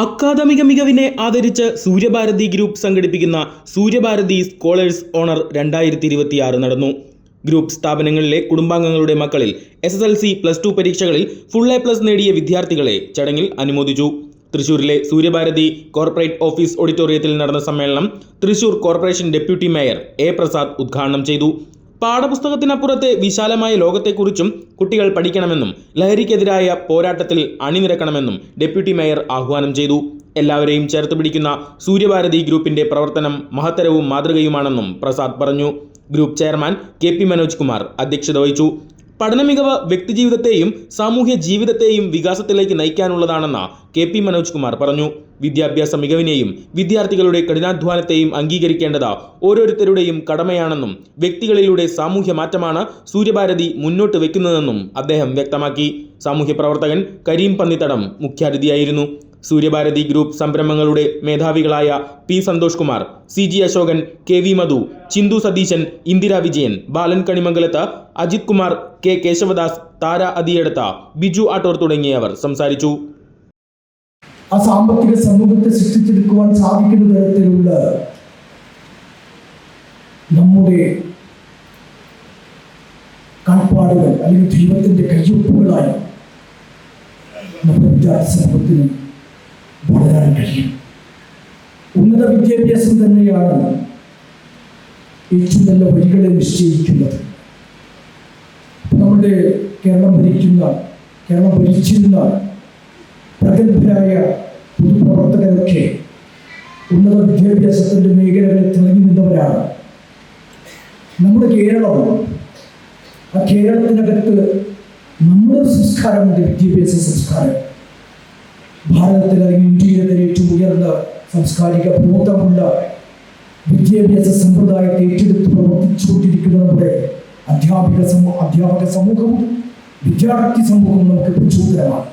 അക്കാദമിക മികവിനെ ആദരിച്ച് സൂര്യഭാരതി ഗ്രൂപ്പ് സംഘടിപ്പിക്കുന്ന Suryabharathi scholars owner 2026 നടന്നു. ഗ്രൂപ്പ് സ്ഥാപനങ്ങളിലെ കുടുംബാംഗങ്ങളുടെ മക്കളിൽ SSLC, +2 പരീക്ഷകളിൽ ഫുൾ A+ നേടിയ വിദ്യാർത്ഥികളെ ചടങ്ങിൽ അനുമോദിച്ചു. തൃശൂരിലെ സൂര്യഭാരതി കോർപ്പറേറ്റ് ഓഫീസ് ഓഡിറ്റോറിയത്തിൽ നടന്ന സമ്മേളനം Thrissur corporation deputy mayor A. Prasad ഉദ്ഘാടനം ചെയ്തു. പാഠപുസ്തകത്തിനപ്പുറത്തെ വിശാലമായ ലോകത്തെക്കുറിച്ചും കുട്ടികൾ പഠിക്കണമെന്നും ലഹരിക്കെതിരായ പോരാട്ടത്തിൽ അണിനിരക്കണമെന്നും ഡെപ്യൂട്ടി മേയർ ആഹ്വാനം ചെയ്തു. എല്ലാവരെയും ചേർത്ത് പിടിക്കുന്ന സൂര്യഭാരതി ഗ്രൂപ്പിന്റെ പ്രവർത്തനം മഹത്തരവും മാതൃകയുമാണെന്നും പ്രസാദ് പറഞ്ഞു. Group chairman KP Manoj Kumar അധ്യക്ഷത വഹിച്ചു. പഠനമികവ് വ്യക്തിജീവിതത്തെയും സാമൂഹ്യ ജീവിതത്തെയും വികാസത്തിലേക്ക് നയിക്കാനുള്ളതാണെന്ന് KP മനോജ് കുമാർ പറഞ്ഞു. വിദ്യാഭ്യാസ മികവിനെയും വിദ്യാർത്ഥികളുടെ കഠിനാധ്വാനത്തെയും അംഗീകരിക്കേണ്ടത് ഓരോരുത്തരുടെയും കടമയാണെന്നും വ്യക്തികളിലൂടെ സാമൂഹ്യ മാറ്റമാണ് സൂര്യഭാരതി മുന്നോട്ട് വെക്കുന്നതെന്നും അദ്ദേഹം വ്യക്തമാക്കി. സാമൂഹ്യ പ്രവർത്തകൻ കരീം പന്നിത്തടം മുഖ്യാതിഥിയായിരുന്നു. സൂര്യഭാരതി ഗ്രൂപ്പ് സംരംഭങ്ങളുടെ മേധാവികളായ P. Santhosh Kumar, CG Ashokan, KV മധു, ചിന്തു സതീശൻ, ഇന്ദിര വിജയൻ, ബാലൻ കണിമംഗലത്ത്, അജിത് കുമാർ, K. കേശവദാസ്, താര അതിയടത്ത, ബിജു ആട്ടോർ തുടങ്ങിയവർ സംസാരിച്ചു. ആ സാമ്പത്തിക സമൂഹത്തെ സൃഷ്ടിച്ചെടുക്കുവാൻ സാധിക്കുന്ന തരത്തിലുള്ള നമ്മുടെ കാഴ്പാടുകൾ അല്ലെങ്കിൽ ദൈവത്തിന്റെ കയ്യൊപ്പുകളായി നമ്മുടെ വിദ്യാർത്ഥി സമൂഹത്തിന് വളരാൻ കഴിയും. ഉന്നത വിദ്യാഭ്യാസം തന്നെയാണ് ഏറ്റവും നല്ല വഴികളെ നിശ്ചയിക്കുന്നത്. നമ്മുടെ കേരളം ഭരിച്ചിരുന്ന പ്രഗത്ഭരായ പൊതുപ്രവർത്തകരൊക്കെ ഉന്നത വിദ്യാഭ്യാസത്തിന്റെ മേഖലകളിൽ തിളങ്ങി നിന്നവരാണ്. നമ്മുടെ ആ കേരളത്തിനകത്ത് നമ്മുടെ സംസ്കാരമുണ്ട്, വിദ്യാഭ്യാസ സംസ്കാരം. ഭാരതത്തിൽ അല്ലെങ്കിൽ ഇന്ത്യയിലെ ഏറ്റവും ഉയർന്ന സാംസ്കാരിക ബോധമുള്ള വിദ്യാഭ്യാസ സമ്പ്രദായത്തെ ഏറ്റെടുത്ത് പ്രവർത്തിച്ചുകൊണ്ടിരിക്കുന്ന നമ്മുടെ അധ്യാപക സമൂഹവും വിദ്യാർത്ഥി സമൂഹവും നമുക്ക് പ്രചോദനമാണ്.